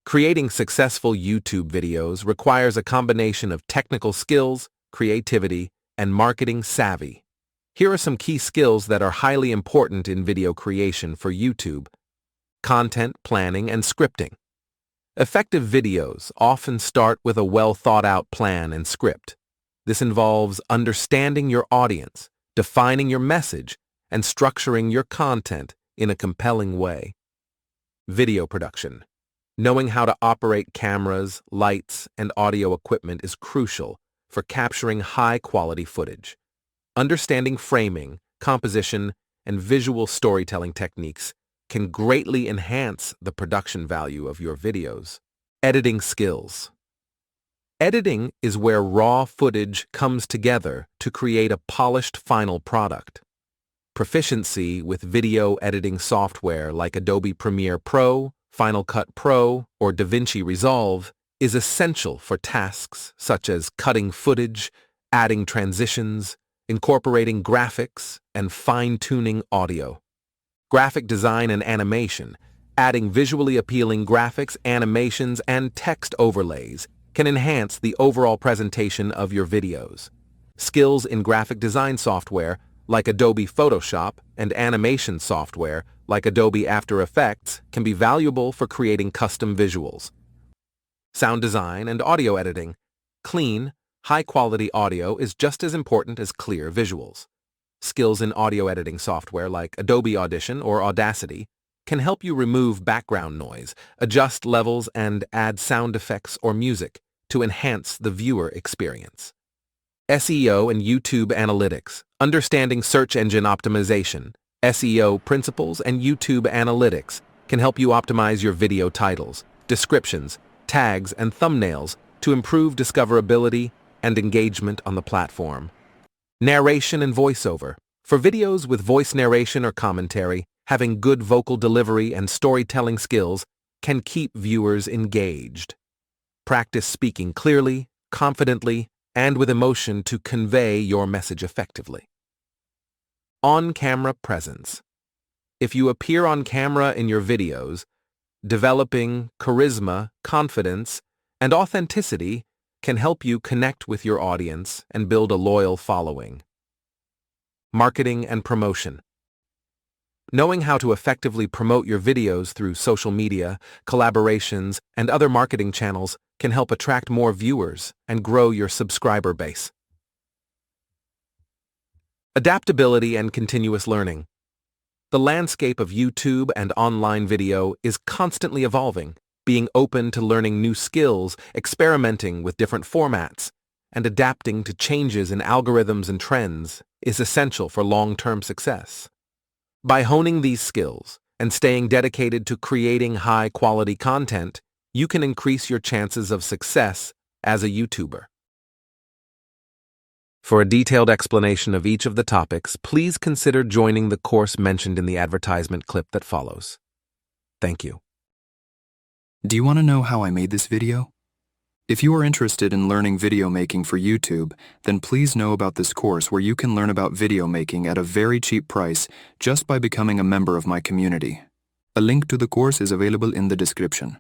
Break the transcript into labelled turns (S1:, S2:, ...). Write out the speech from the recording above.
S1: Creating successful YouTube videos requires a combination of technical skills, creativity, and marketing savvy. Here are some key skills that are highly important in video creation for YouTube: content planning and scripting. Effective videos often start with a well-thought-out plan and script. This involves understanding your audience, defining your message, and structuring your content in a compelling way. Video production. Knowing how to operate cameras, lights, and audio equipment is crucial for capturing high-quality footage. Understanding framing, composition, and visual storytelling techniques can greatly enhance the production value of your videos. Editing skills. Editing is where raw footage comes together to create a polished final product. Proficiency with video editing software like Adobe Premiere Pro, Final Cut Pro, or DaVinci Resolve is essential for tasks such as cutting footage, adding transitions, incorporating graphics, and fine-tuning audio. Graphic design and animation. Adding visually appealing graphics, animations, and text overlays can enhance the overall presentation of your videos. Skills in graphic design software like Adobe Photoshop and animation software like Adobe After Effects can be valuable for creating custom visuals. Sound design and audio editing. Clean, high-quality audio is just as important as clear visuals. Skills in audio editing software like Adobe Audition or Audacity can help you remove background noise, adjust levels, and add sound effects or music to enhance the viewer experience. SEO and YouTube analytics. Understanding search engine optimization, SEO principles, and YouTube analytics can help you optimize your video titles, descriptions, tags, and thumbnails to improve discoverability and engagement on the platform. Narration and voiceover. For videos with voice narration or commentary, having good vocal delivery and storytelling skills can keep viewers engaged. Practice speaking clearly, confidently, and with emotion to convey your message effectively. On-camera presence. If you appear on camera in your videos, developing charisma, confidence, and authenticity can help you connect with your audience and build a loyal following. Marketing and promotion. Knowing how to effectively promote your videos through social media, collaborations, and other marketing channels can help attract more viewers and grow your subscriber base. Adaptability and continuous learning. The landscape of YouTube and online video is constantly evolving. Being open to learning new skills, experimenting with different formats, and adapting to changes in algorithms and trends is essential for long-term success. By honing these skills and staying dedicated to creating high-quality content, you can increase your chances of success as a YouTuber. For a detailed explanation of each of the topics, please consider joining the course mentioned in the advertisement clip that follows. Thank you.
S2: Do you want to know how I made this video? If you are interested in learning video making for YouTube, then please know about this course where you can learn about video making at a very cheap price just by becoming a member of my community. A link to the course is available in the description.